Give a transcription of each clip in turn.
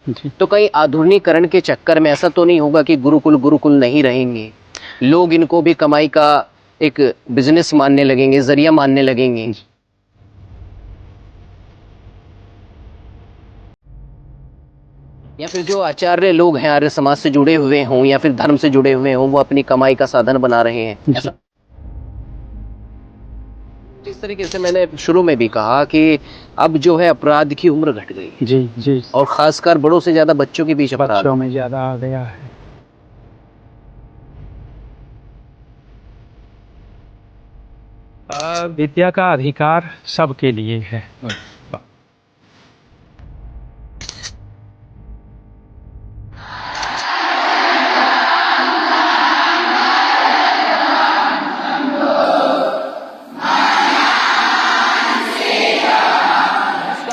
जी। तो कहीं आधुनिकीकरण के चक्कर में ऐसा तो नहीं होगा कि गुरुकुल गुरुकुल नहीं रहेंगे, लोग इनको भी कमाई का एक बिजनेस मानने लगेंगे, जरिया मानने लगेंगे? जी। या फिर जो आचार्य लोग हैं आर्य समाज से जुड़े हुए हों या फिर धर्म से जुड़े हुए हों, वो अपनी कमाई का साधन बना रहे हैं, जी। ऐसा? जिस तरीके से मैंने शुरू में भी कहा कि अब जो है अपराध की उम्र घट गई है जी। जी। और खासकर बड़ों से ज्यादा बच्चों के बीच अपराध। बच्चों में ज्यादा आ गया है। विद्या का अधिकार सबके लिए है। नमस्कार,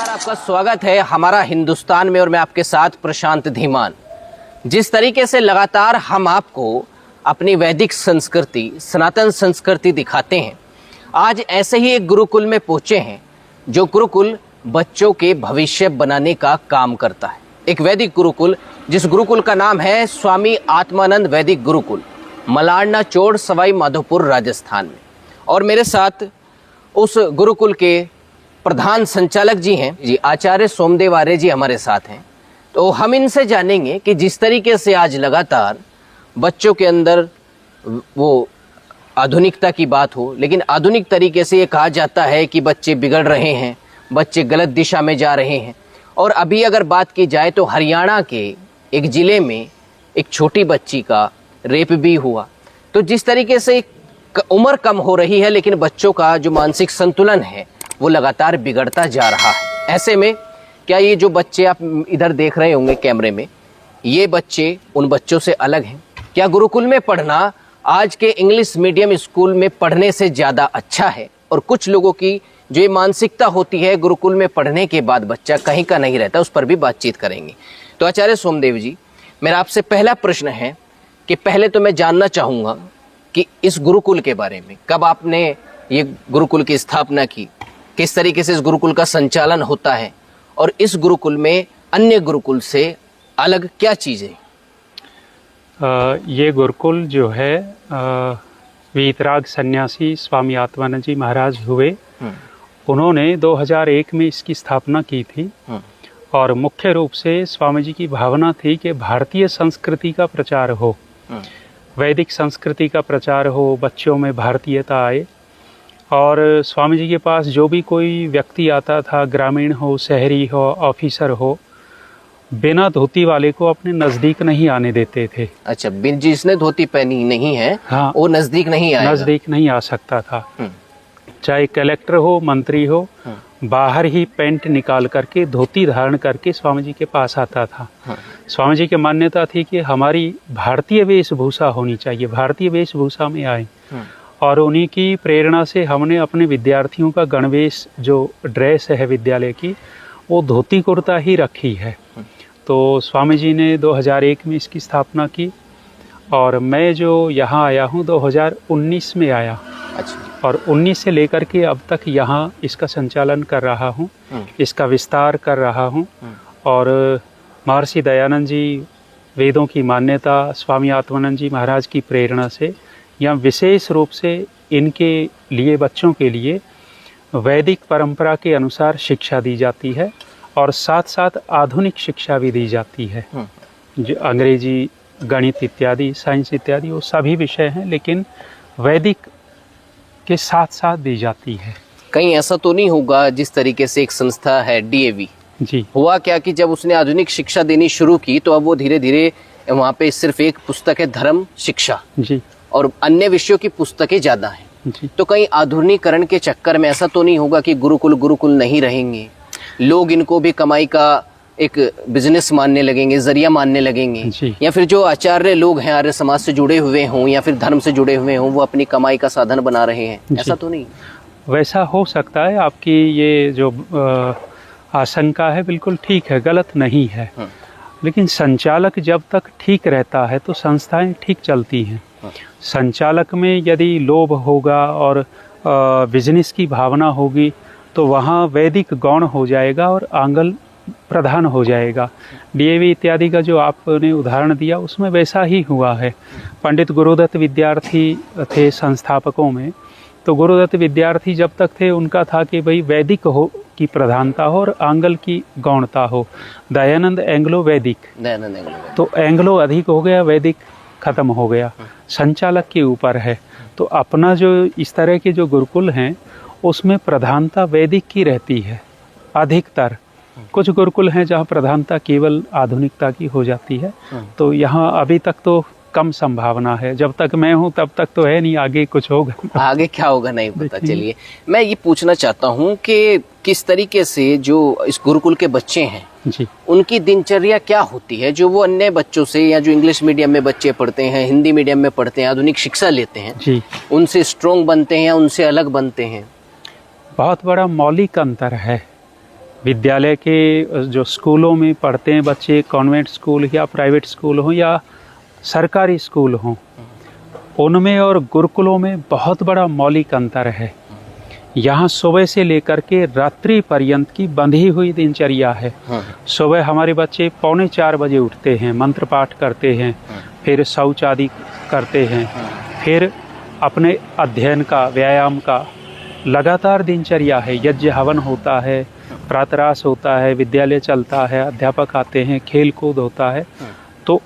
आपका स्वागत है हमारा हिंदुस्तान में और मैं आपके साथ प्रशांत धीमान। जिस तरीके से लगातार हम आपको अपनी वैदिक संस्कृति, सनातन संस्कृति दिखाते हैं, आज ऐसे ही एक गुरुकुल में पहुंचे हैं जो गुरुकुल बच्चों के भविष्य बनाने का काम करता है। एक वैदिक गुरुकुल, जिस गुरुकुल का नाम है स्वामी आत्मानंद वैदिक गुरुकुल, मलारना चोड़, सवाई माधोपुर, राजस्थान में। और मेरे साथ उस गुरुकुल के प्रधान संचालक जी हैं, जी आचार्य सोमदेव आर्य जी हमारे साथ हैं। तो हम इनसे जानेंगे कि जिस तरीके से आज लगातार बच्चों के अंदर वो आधुनिकता की बात हो, लेकिन आधुनिक तरीके से ये कहा जाता है कि बच्चे बिगड़ रहे हैं, बच्चे गलत दिशा में जा रहे हैं। और अभी अगर बात की जाए तो हरियाणा के एक ज़िले में एक छोटी बच्ची का रेप भी हुआ। तो जिस तरीके से उम्र कम हो रही है लेकिन बच्चों का जो मानसिक संतुलन है वो लगातार बिगड़ता जा रहा है। ऐसे में क्या ये जो बच्चे आप इधर देख रहे होंगे कैमरे में, ये बच्चे उन बच्चों से अलग हैं? क्या गुरुकुल में पढ़ना आज के इंग्लिश मीडियम स्कूल में पढ़ने से ज़्यादा अच्छा है? और कुछ लोगों की जो ये मानसिकता होती है गुरुकुल में पढ़ने के बाद बच्चा कहीं का नहीं रहता, उस पर भी बातचीत करेंगे। तो आचार्य सोमदेव जी, मेरा आपसे पहला प्रश्न है कि पहले तो मैं जानना चाहूँगा कि इस गुरुकुल के बारे में, कब आपने ये गुरुकुल की स्थापना की, किस तरीके से इस गुरुकुल का संचालन होता है और इस गुरुकुल में अन्य गुरुकुल से अलग क्या चीज़ें? ये गुरुकुल जो है वीतराग सन्यासी स्वामी आत्मानंद जी महाराज हुए। उन्होंने 2001 में इसकी स्थापना की थी और मुख्य रूप से स्वामी जी की भावना थी कि भारतीय संस्कृति का प्रचार हो, वैदिक संस्कृति का प्रचार हो, बच्चों में भारतीयता आए। और स्वामी जी के पास जो भी कोई व्यक्ति आता था, ग्रामीण हो, शहरी हो, ऑफिसर हो, बिना धोती वाले को अपने नज़दीक नहीं आने देते थे। अच्छा, जिसने धोती पहनी नहीं है, हाँ, वो नज़दीक नहीं आएगा, नज़दीक नहीं आ सकता था। चाहे कलेक्टर हो, मंत्री हो, बाहर ही पैंट निकाल करके, धोती धारण करके स्वामी जी के पास आता था। स्वामी जी की मान्यता थी कि हमारी भारतीय वेशभूषा होनी चाहिए, भारतीय वेशभूषा में आए। और उन्हीं की प्रेरणा से हमने अपने विद्यार्थियों का गणवेश, जो ड्रेस है विद्यालय की, वो धोती कुर्ता ही रखी है। तो स्वामी जी ने 2001 में इसकी स्थापना की और मैं जो यहाँ आया हूँ 2019 में आया। अच्छा। और 19 से लेकर के अब तक यहाँ इसका संचालन कर रहा हूँ, इसका विस्तार कर रहा हूँ। और महर्षि दयानंद जी, वेदों की मान्यता, स्वामी आत्मानंद जी महाराज की प्रेरणा से यहाँ विशेष रूप से इनके लिए, बच्चों के लिए वैदिक परंपरा के अनुसार शिक्षा दी जाती है और साथ साथ आधुनिक शिक्षा भी दी जाती है। जो अंग्रेजी, गणित इत्यादि, साइंस इत्यादि, वो सभी विषय हैं, लेकिन वैदिक के साथ साथ दी जाती है। कहीं ऐसा तो नहीं होगा जिस तरीके से एक संस्था है DAV, जी, हुआ क्या कि जब उसने आधुनिक शिक्षा देनी शुरू की तो अब वो धीरे धीरे वहाँ पे सिर्फ एक पुस्तक है धर्म शिक्षा, जी, और अन्य विषयों की पुस्तकें ज़्यादा हैं। जी। तो कहीं आधुनिकीकरण के चक्कर में ऐसा तो नहीं होगा कि गुरुकुल गुरुकुल नहीं रहेंगे, लोग इनको भी कमाई का एक बिजनेस मानने लगेंगे, जरिया मानने लगेंगे? जी। या फिर जो आचार्य लोग हैं आर्य समाज से जुड़े हुए हों या फिर धर्म से जुड़े हुए हों, वो अपनी कमाई का साधन बना रहे हैं, ऐसा तो नहीं? वैसा हो सकता है। आपकी ये जो आशंका है बिल्कुल ठीक है, गलत नहीं है। लेकिन संचालक जब तक ठीक रहता है तो संस्थाएं ठीक चलती हैं। संचालक में यदि लोभ होगा और बिजनेस की भावना होगी तो वहाँ वैदिक गौण हो जाएगा और प्रधान हो जाएगा। डीएवी इत्यादि का जो आपने उदाहरण दिया उसमें वैसा ही हुआ है। पंडित गुरुदत्त विद्यार्थी थे संस्थापकों में, तो गुरुदत्त विद्यार्थी जब तक थे उनका था कि भाई वैदिक हो की प्रधानता हो और आंग्ल की गौणता हो। दयानंद एंग्लो वैदिक, तो एंग्लो अधिक हो गया, वैदिक खत्म हो गया, संचालक के ऊपर है। तो अपना जो इस तरह के जो गुरुकुल हैं उसमें प्रधानता वैदिक की रहती है अधिकतर। कुछ गुरुकुल हैं जहाँ प्रधानता केवल आधुनिकता की हो जाती है। तो यहाँ अभी तक तो कम संभावना है, जब तक मैं हूँ तब तक तो है नहीं, आगे कुछ होगा, आगे क्या होगा नहीं पता। चलिए मैं ये पूछना चाहता हूँ कि किस तरीके से जो इस गुरुकुल के बच्चे हैं जी, उनकी दिनचर्या क्या होती है, जो वो अन्य बच्चों से या जो इंग्लिश मीडियम में बच्चे पढ़ते हैं, हिंदी मीडियम में पढ़ते हैं, आधुनिक शिक्षा लेते हैं जी, उनसे स्ट्रोंग बनते हैं या उनसे अलग बनते हैं? बहुत बड़ा मौलिक अंतर है। विद्यालय के जो स्कूलों में पढ़ते हैं बच्चे, कॉन्वेंट स्कूल या प्राइवेट स्कूल हो या सरकारी स्कूल हों, उनमें और गुरुकुलों में बहुत बड़ा मौलिक अंतर है। यहाँ सुबह से लेकर के रात्रि पर्यंत की बंधी हुई दिनचर्या है। सुबह हमारे बच्चे 3:45 बजे उठते हैं, मंत्र पाठ करते हैं, फिर शौच आदि करते हैं, फिर अपने अध्ययन का, व्यायाम का लगातार दिनचर्या है। यज्ञ हवन होता है, प्रातरास होता है, विद्यालय चलता है, अध्यापक आते हैं, खेल कूद होता है। तो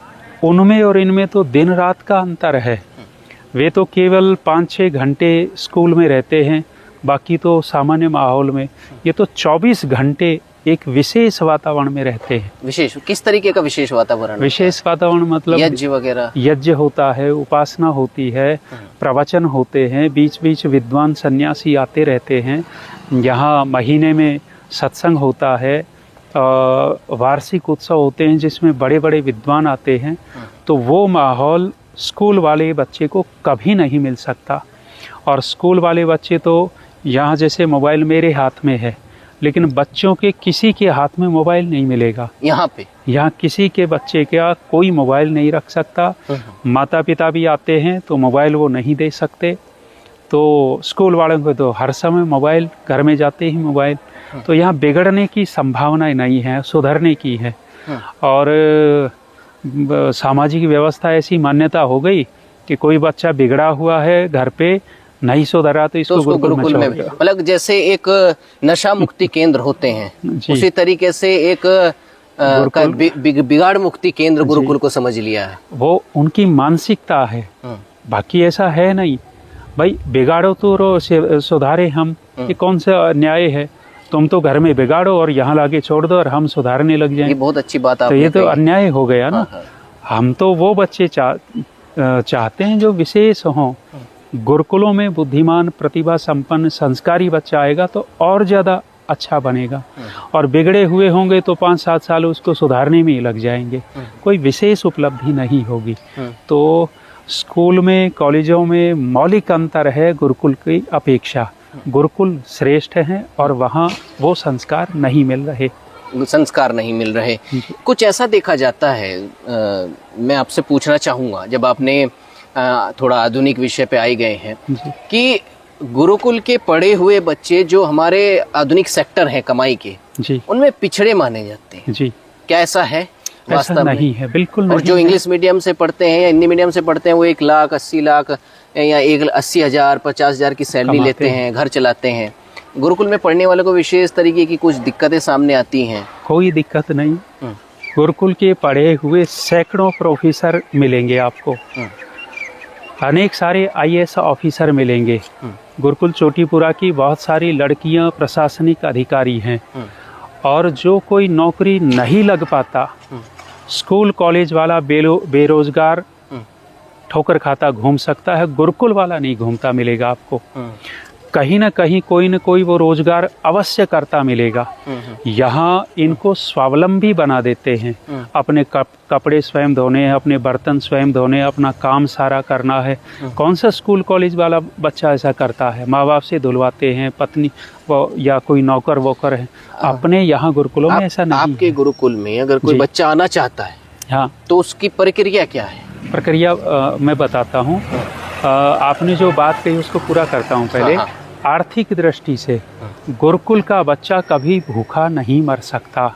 उनमें और इनमें तो दिन रात का अंतर है। वे तो केवल 5-6 घंटे स्कूल में रहते हैं, बाकी तो सामान्य माहौल में। ये तो 24 घंटे एक विशेष वातावरण में रहते हैं। विशेष किस तरीके का विशेष वातावरण? विशेष वातावरण मतलब यज्ञ वगैरह, यज्ञ होता है, उपासना होती है, प्रवचन होते हैं, बीच बीच विद्वान सन्यासी आते रहते हैं। यहाँ महीने में सत्संग होता है, वार्षिक उत्सव होते हैं जिसमें बड़े बड़े विद्वान आते हैं। तो वो माहौल स्कूल वाले बच्चे को कभी नहीं मिल सकता। और स्कूल वाले बच्चे तो यहाँ जैसे मोबाइल मेरे हाथ में है, लेकिन बच्चों के किसी के हाथ में मोबाइल नहीं मिलेगा। यहाँ किसी के बच्चे का कोई मोबाइल नहीं रख सकता। माता पिता भी आते हैं तो मोबाइल वो नहीं दे सकते। तो स्कूल वालों को तो हर समय मोबाइल, घर में जाते ही मोबाइल। तो यहाँ बिगड़ने की संभावना नहीं है, सुधरने की है। और सामाजिक व्यवस्था ऐसी मान्यता हो गई कि कोई बच्चा बिगड़ा हुआ है घर पे नहीं सुधरा तो इसको गुरुकुल में, मतलब जैसे एक नशा मुक्ति केंद्र होते हैं उसी तरीके से एक बिगाड़ मुक्ति केंद्र गुरुकुल को समझ लिया है। वो उनकी मानसिकता है, बाकी ऐसा है नहीं। भाई बिगाड़ो तो सुधारे हम, ये कौन सा न्याय है? तुम तो घर में बिगाड़ो और यहाँ लाके छोड़ दो और हम सुधारने लग जाएं। ये बहुत अच्छी बात तो ये तो अन्याय हो गया ना। हम तो वो बच्चे चाहते हैं जो विशेष हों। गुरुकुलों में बुद्धिमान, प्रतिभा संपन्न, संस्कारी बच्चा आएगा तो और ज़्यादा अच्छा बनेगा। और बिगड़े हुए होंगे तो 5-7 साल उसको सुधारने में ही लग जाएंगे, कोई विशेष उपलब्धि नहीं होगी। तो स्कूल में, कॉलेजों में मौलिक अंतर है गुरुकुल की अपेक्षा। गुरुकुल श्रेष्ठ हैं और वहाँ वो संस्कार नहीं मिल रहे। कुछ ऐसा देखा जाता है, मैं आपसे पूछना चाहूँगा, जब आपने थोड़ा आधुनिक विषय पे आई गए हैं, कि गुरुकुल के पढ़े हुए बच्चे जो हमारे आधुनिक सेक्टर हैं कमाई के, उनमें पिछड़े माने जाते हैं जी। क्या ऐसा है? ऐसा नहीं है, बिल्कुल नहीं। और जो इंग्लिश मीडियम से पढ़ते हैं या हिंदी मीडियम से पढ़ते हैं वो 1 लाख, 80 लाख या 1,80,000, 50,000 की सैलरी लेते हैं, घर चलाते हैं। गुरुकुल में पढ़ने वालों को विशेष तरीके की कुछ दिक्कतें सामने आती हैं? कोई दिक्कत नहीं। गुरुकुल के पढ़े हुए सैकड़ों प्रोफेसर मिलेंगे आपको, अनेक सारे IAS ऑफिसर मिलेंगे। गुरुकुल चोटीपुरा की बहुत सारी लड़कियां प्रशासनिक अधिकारी हैं। और जो कोई नौकरी नहीं लग पाता, स्कूल कॉलेज वाला बेरोजगार ठोकर खाता घूम सकता है, गुरुकुल वाला नहीं घूमता मिलेगा आपको। कहीं ना कहीं कोई न कोई वो रोजगार अवश्य करता मिलेगा। यहाँ इनको स्वावलंबी बना देते हैं। अपने कपड़े स्वयं धोने हैं, अपने बर्तन स्वयं धोने, अपना काम सारा करना है। कौन सा स्कूल कॉलेज वाला बच्चा ऐसा करता है? माँ बाप से धुलवाते हैं, पत्नी वो या कोई नौकर वोकर है। अपने यहाँ गुरुकुलों में ऐसा नहीं। आपके गुरुकुल में अगर कोई बच्चा आना चाहता है, हाँ, तो उसकी प्रक्रिया क्या है? प्रक्रिया मैं बताता हूँ। आपने जो बात कही उसको पूरा करता हूँ पहले। आर्थिक दृष्टि से गुरुकुल का बच्चा कभी भूखा नहीं मर सकता।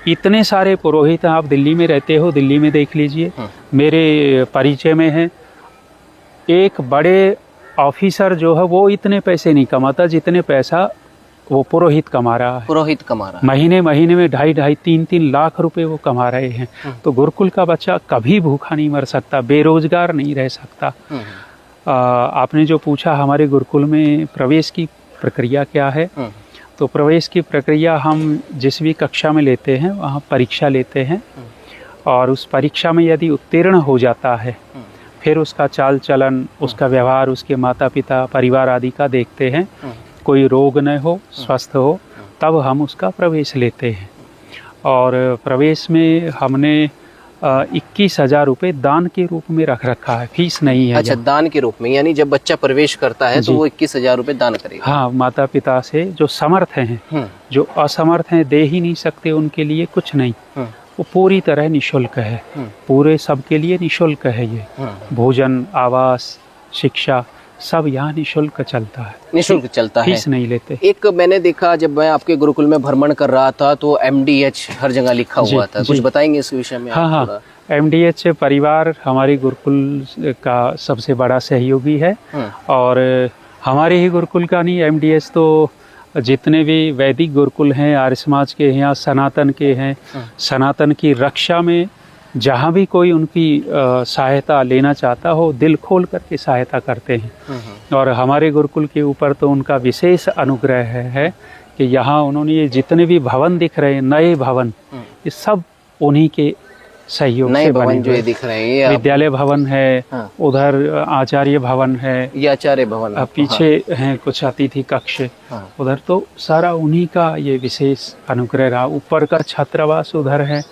इतने सारे पुरोहित हैं, आप दिल्ली में रहते हो, दिल्ली में देख लीजिए, मेरे परिचय में हैं, एक बड़े ऑफिसर जो है वो इतने पैसे नहीं कमाता जितने पैसा वो पुरोहित कमा रहा है। पुरोहित कमा रहा है। महीने में 2.5-3 लाख रुपए वो कमा रहे हैं। तो गुरुकुल का बच्चा कभी भूखा नहीं मर सकता, बेरोजगार नहीं रह सकता। आपने जो पूछा हमारे गुरुकुल में प्रवेश की प्रक्रिया क्या है, तो प्रवेश की प्रक्रिया हम जिस भी कक्षा में लेते हैं वहाँ परीक्षा लेते हैं, और उस परीक्षा में यदि उत्तीर्ण हो जाता है फिर उसका चाल चलन, उसका व्यवहार, उसके माता पिता, परिवार आदि का देखते हैं, कोई रोग न हो, स्वस्थ हो, तब हम उसका प्रवेश लेते हैं। और प्रवेश में हमने 21,000 रुपये दान के रूप में रख रखा है, फीस नहीं है। अच्छा, दान के रूप में, यानी जब बच्चा प्रवेश करता है तो वो 21,000 रुपये दान करेगा। हाँ, माता पिता से जो समर्थ हैं, जो असमर्थ हैं, दे ही नहीं सकते, उनके लिए कुछ नहीं, वो पूरी तरह निशुल्क है, पूरे सबके लिए निशुल्क है। ये भोजन, आवास, शिक्षा सब यहाँ निशुल्क चलता है, निशुल्क चलता है, फीस नहीं लेते। एक मैंने देखा जब मैं आपके गुरुकुल में भ्रमण कर रहा था तो MDH हर जगह लिखा हुआ था, कुछ बताएंगे इस विषय में? हाँ, MDH परिवार हमारे गुरुकुल का सबसे बड़ा सहयोगी है, और हमारे ही गुरुकुल का नहीं, MDH तो जितने भी वैदिक गुरुकुल हैं, आर्य समाज के हैं या सनातन के हैं, सनातन की रक्षा में जहाँ भी कोई उनकी सहायता लेना चाहता हो, दिल खोल करके सहायता करते हैं। और हमारे गुरुकुल के ऊपर तो उनका विशेष अनुग्रह है कि यहाँ उन्होंने ये जितने भी भवन दिख रहे हैं, नए भवन, ये सब उन्हीं के सहयोग नए से भवन बने जो हुए। ये दिख रहे हैं, ये विद्यालय भवन है, उधर आचार्य भवन है, ये आचार्य भवन, पीछे हैं कुछ अतिथि कक्ष, उधर तो सारा उन्हीं का ये विशेष अनुग्रह रहा। ऊपर का छात्रावास उधर है,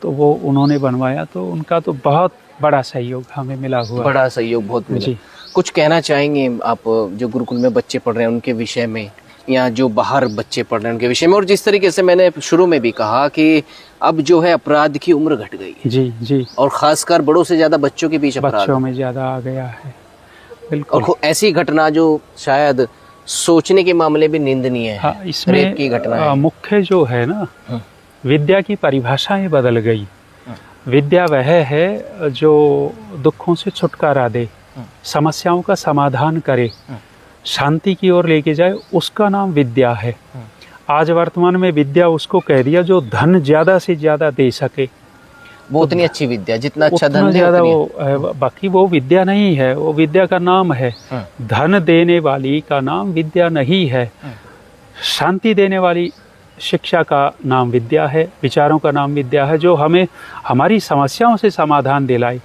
तो वो उन्होंने बनवाया, तो उनका तो बहुत बड़ा सहयोग हमें मिला हुआ। बड़ा सहयोग बहुत मिला। कुछ कहना चाहेंगे आप जो गुरुकुल में बच्चे पढ़ रहे हैं उनके विषय में, या जो बाहर बच्चे पढ़ रहे हैं उनके विषय में? और जिस तरीके से मैंने शुरू में भी कहा कि अब जो है अपराध की उम्र घट गई है, जी, और खासकर बड़ों से ज्यादा बच्चों के बीच अपराध, बच्चों में ज्यादा आ गया है, बिल्कुल। और ऐसी घटना जो शायद सोचने के मामले में निंदनीय है। हाँ, इसमें रेप की घटना है। मुख्य जो है ना, विद्या की परिभाषाएं बदल गई। विद्या वह है जो दुखों से छुटकारा दे, समस्याओं का समाधान करे, शांति की ओर लेके जाए, उसका नाम विद्या है। आज वर्तमान में विद्या उसको कह दिया जो धन ज्यादा से ज्यादा दे सके, वो उतनी अच्छी विद्या, जितना अच्छा धन ज्यादा वो, बाकी वो विद्या नहीं है, वो विद्या का नाम है। धन देने वाली का नाम विद्या नहीं है। शांति देने वाली शिक्षा का नाम विद्या है, विचारों का नाम विद्या है, जो हमें हमारी समस्याओं से समाधान दिलाए।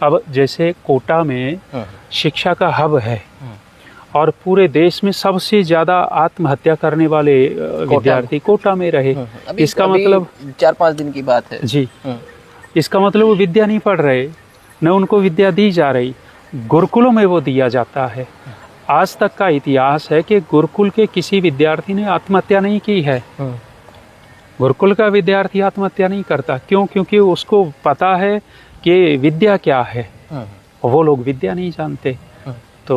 अब जैसे कोटा में शिक्षा का हब है, और पूरे देश में सबसे ज्यादा आत्महत्या करने वाले विद्यार्थी कोटा में रहे। इसका मतलब 4-5 दिन की बात है जी। इसका मतलब वो विद्या नहीं पढ़ रहे, न उनको विद्या दी जा रही, गुरुकुलों में वो दिया जाता है। आज तक का इतिहास है कि गुरुकुल के किसी विद्यार्थी ने आत्महत्या नहीं की है। गुरुकुल का विद्यार्थी आत्महत्या नहीं करता, क्यों? क्योंकि उसको पता है कि विद्या क्या है, वो लोग विद्या नहीं जानते। तो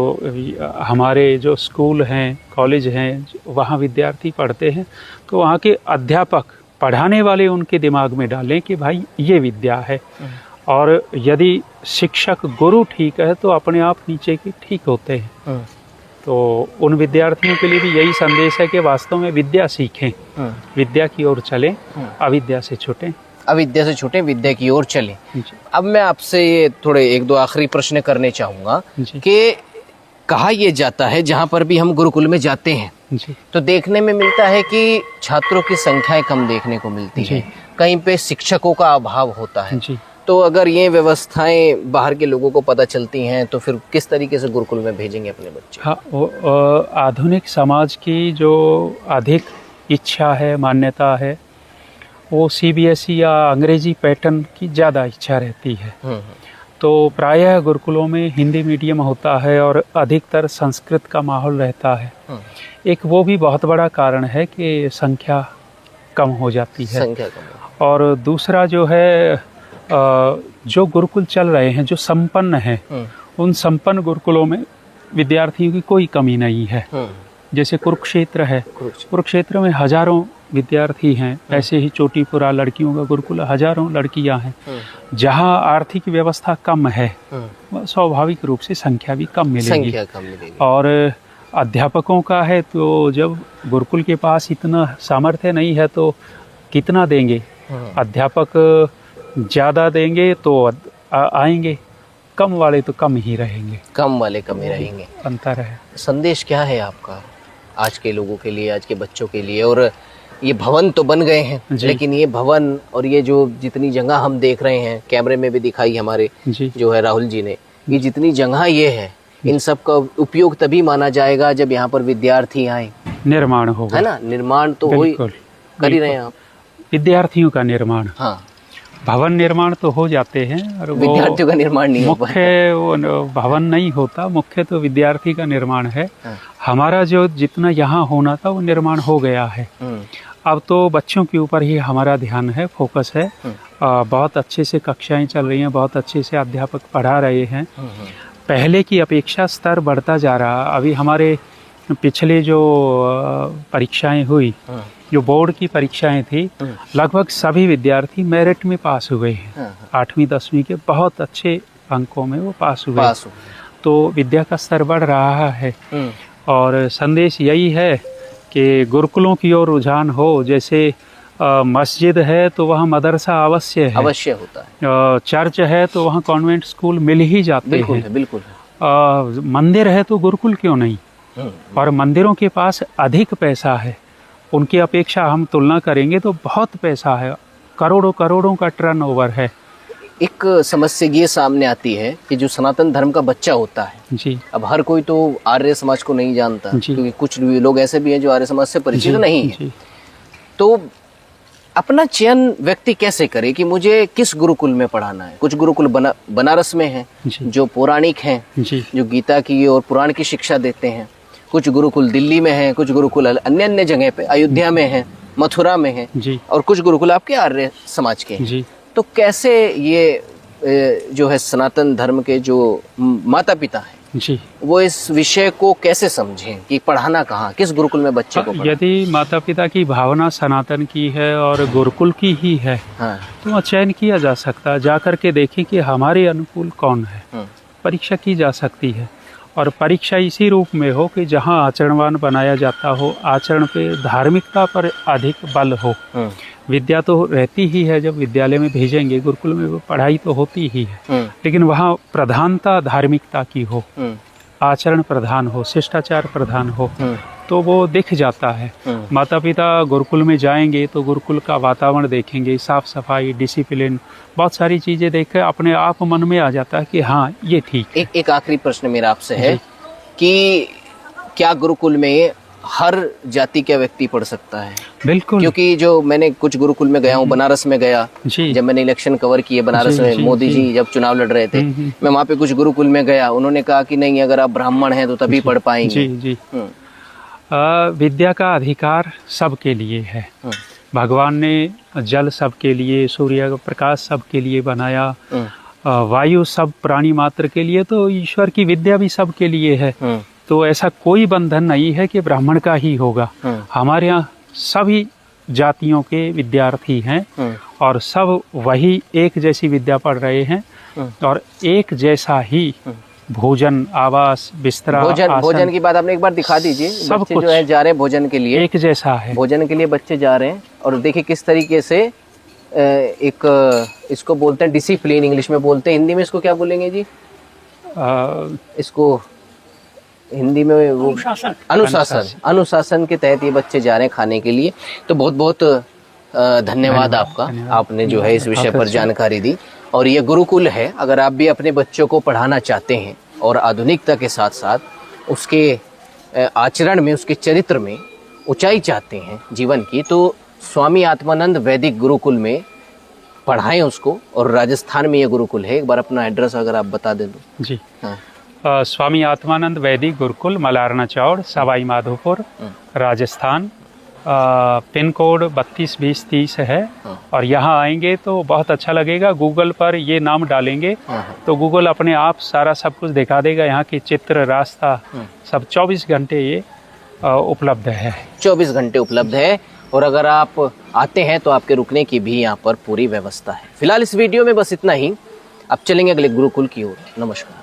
हमारे जो स्कूल हैं, कॉलेज हैं, वहाँ विद्यार्थी पढ़ते हैं, तो वहाँ के अध्यापक, पढ़ाने वाले उनके दिमाग में डालें कि भाई ये विद्या है। और यदि शिक्षक गुरु ठीक है तो अपने आप नीचे के ठीक होते हैं। तो उन विद्यार्थियों के लिए भी यही संदेश है कि वास्तव में विद्या सीखें, विद्या की ओर चलें, अविद्या से छूटें। अविद्या से छूटें, विद्या की ओर चलें। अब मैं आपसे ये थोड़े 1-2 आखिरी प्रश्न करने चाहूँगा कि कहा यह जाता है, जहाँ पर भी हम गुरुकुल में जाते हैं तो देखने में मिलता है कि छात्रों की संख्याएं कम देखने को मिलती है, कहीं पे शिक्षकों का अभाव होता है। तो अगर ये व्यवस्थाएं बाहर के लोगों को पता चलती हैं तो फिर किस तरीके से गुरुकुल में भेजेंगे अपने बच्चे? हाँ, आधुनिक समाज की जो अधिक इच्छा है, मान्यता है, वो CBSE या अंग्रेजी पैटर्न की ज़्यादा इच्छा रहती है। तो प्रायः गुरुकुलों में हिंदी मीडियम होता है और अधिकतर संस्कृत का माहौल रहता है। एक वो भी बहुत बड़ा कारण है कि संख्या कम हो जाती है। और दूसरा जो है, जो गुरुकुल चल रहे हैं, जो संपन्न हैं, उन संपन्न गुरुकुलों में विद्यार्थियों की कोई कमी नहीं है। जैसे कुरुक्षेत्र है, कुरुक्षेत्र में हजारों विद्यार्थी हैं, ऐसे ही चोटीपुरा लड़कियों का गुरुकुल, हजारों लड़कियां हैं। जहाँ आर्थिक व्यवस्था कम है, स्वाभाविक रूप से संख्या भी कम मिलेगी। और अध्यापकों का है तो जब गुरुकुल के पास इतना सामर्थ्य नहीं है तो कितना देंगे, अध्यापक ज़्यादा देंगे तो आएंगे, कम वाले तो कम ही रहेंगे, अंतर है। संदेश क्या है आपका आज के लोगों के लिए, आज के बच्चों के लिए? और ये भवन तो बन गए हैं, लेकिन ये भवन और ये जो जितनी जगह हम देख रहे हैं, कैमरे में भी दिखाई हमारे जो है राहुल जी ने, ये जितनी जगह ये है, इन सब का उपयोग तभी माना जाएगा जब यहाँ पर विद्यार्थी आए, निर्माण होगा, है ना? निर्माण तो वही कर ही रहे हैं आप, विद्यार्थियों का निर्माण। हाँ, भवन निर्माण तो हो जाते हैं और विद्यार्थियों का निर्माण नहीं, मुख्य वो भवन नहीं होता, मुख्य तो विद्यार्थी का निर्माण है। हमारा जो जितना यहाँ होना था वो निर्माण हो गया है। अब तो बच्चों के ऊपर ही हमारा ध्यान है, फोकस है। बहुत अच्छे से कक्षाएं चल रही हैं, बहुत अच्छे से अध्यापक पढ़ा रहे हैं। पहले की अपेक्षा स्तर बढ़ता जा रहा। अभी हमारे पिछले जो परीक्षाएं हुई, जो बोर्ड की परीक्षाएं थी, लगभग सभी विद्यार्थी मेरिट में पास हुए हैं। 8वीं 10वीं के बहुत अच्छे अंकों में वो पास हुए। तो विद्या का स्तर बढ़ रहा है और संदेश यही है कि गुरुकुलों की ओर रुझान हो। जैसे मस्जिद है तो वहाँ मदरसा अवश्य होता है, चर्च है तो वहाँ कॉन्वेंट स्कूल मिल ही जाते हैं। बिल्कुल। मंदिर है तो गुरुकुल क्यों नहीं? और मंदिरों के पास अधिक पैसा है, उनकी अपेक्षा हम तुलना करेंगे तो बहुत पैसा है, करोड़ों करोड़ों का टर्नओवर है। एक समस्या ये सामने आती है कि जो सनातन धर्म का बच्चा होता है जी, अब हर कोई तो आर्य समाज को नहीं जानता, क्योंकि कुछ लोग ऐसे भी हैं जो आर्य समाज से परिचित नहीं है। तो अपना चयन व्यक्ति कैसे करे कि मुझे किस गुरुकुल में पढ़ाना है? कुछ गुरुकुल बनारस में हैं जो पौराणिक हैं, जो गीता की और पुराण की शिक्षा देते हैं। कुछ गुरुकुल दिल्ली में हैं, कुछ गुरुकुल अन्य अन्य जगह पे, अयोध्या में हैं, मथुरा में हैं, और कुछ गुरुकुल आपके आर्य समाज के हैं। तो कैसे ये जो है सनातन धर्म के जो माता पिता हैं जी, वो इस विषय को कैसे समझें कि पढ़ाना कहाँ, किस गुरुकुल में बच्चे को पढ़ाना? यदि माता पिता की भावना सनातन की है और गुरुकुल की ही है, तो चयन किया जा सकता है। जाकर के देखें कि हमारे अनुकूल कौन है, परीक्षा की जा सकती है। और परीक्षा इसी रूप में हो कि जहाँ आचरणवान बनाया जाता हो, आचरण पे धार्मिकता पर अधिक बल हो। विद्या तो रहती ही है, जब विद्यालय में भेजेंगे, गुरुकुल में वो पढ़ाई तो होती ही है, लेकिन वहाँ प्रधानता धार्मिकता की हो, आचरण प्रधान हो, शिष्टाचार प्रधान हो, तो वो दिख जाता है। माता पिता गुरुकुल में जाएंगे तो गुरुकुल का वातावरण देखेंगे, साफ सफाई, डिसिप्लिन, बहुत सारी चीजें देख कर अपने आप मन में आ जाता है कि हाँ ये ठीक है। एक आखिरी प्रश्न मेरा आपसे है कि क्या गुरुकुल में हर जाति का व्यक्ति पढ़ सकता है? बिल्कुल, क्योंकि जो मैंने कुछ गुरुकुल में गया हूँ, बनारस में गया, जब मैंने इलेक्शन कवर किए बनारस में, मोदी जी जब चुनाव लड़ रहे थे, मैं वहाँ पे कुछ गुरुकुल में गया, उन्होंने कहा कि नहीं, अगर आप ब्राह्मण हैं तो तभी पढ़ पाएंगे। जी। विद्या का अधिकार सबके लिए है। भगवान ने जल सबके लिए, सूर्य का प्रकाश सबके लिए बनाया, वायु सब प्राणी मात्र के लिए, तो ईश्वर की विद्या भी सबके लिए है। तो ऐसा कोई बंधन नहीं है कि ब्राह्मण का ही होगा। हमारे यहाँ सभी जातियों के विद्यार्थी हैं और सब वही एक जैसी विद्या पढ़ रहे हैं और एक जैसा ही भोजन, आवास, बिस्तरा, भोजन की बात आपने एक बार दिखा दीजिए। सब कुछ जो है जा रहे हैं भोजन के लिए, एक जैसा है भोजन के लिए बच्चे जा रहे हैं। और देखिए किस तरीके से एक इसको बोलते हैं डिसिप्लिन, इंग्लिश में बोलते हैं, हिंदी में इसको क्या बोलेंगे जी? इसको हिंदी में वो अनुशासन के तहत ये बच्चे जा रहे हैं खाने के लिए। तो बहुत बहुत धन्यवाद आपका, आपने जो है इस विषय पर जानकारी दी। और ये गुरुकुल है, अगर आप भी अपने बच्चों को पढ़ाना चाहते हैं और आधुनिकता के साथ साथ उसके आचरण में, उसके चरित्र में ऊंचाई चाहते हैं जीवन की, तो स्वामी आत्मानंद वैदिक गुरुकुल में पढ़ाएं उसको। और राजस्थान में ये गुरुकुल है, एक बार अपना एड्रेस अगर आप बता दें तो। जी स्वामी आत्मानंद वैदिक गुरुकुल, मलारना चौड़, सवाई माधोपुर, राजस्थान। पिन कोड 322030 है। और यहाँ आएंगे तो बहुत अच्छा लगेगा। गूगल पर ये नाम डालेंगे तो गूगल अपने आप सारा सब कुछ दिखा देगा। यहाँ की चित्र, रास्ता सब 24 घंटे ये उपलब्ध है। 24 घंटे उपलब्ध है और अगर आप आते हैं तो आपके रुकने की भी यहाँ पर पूरी व्यवस्था है। फिलहाल इस वीडियो में बस इतना ही। अब चलेंगे अगले गुरुकुल की ओर। नमस्कार।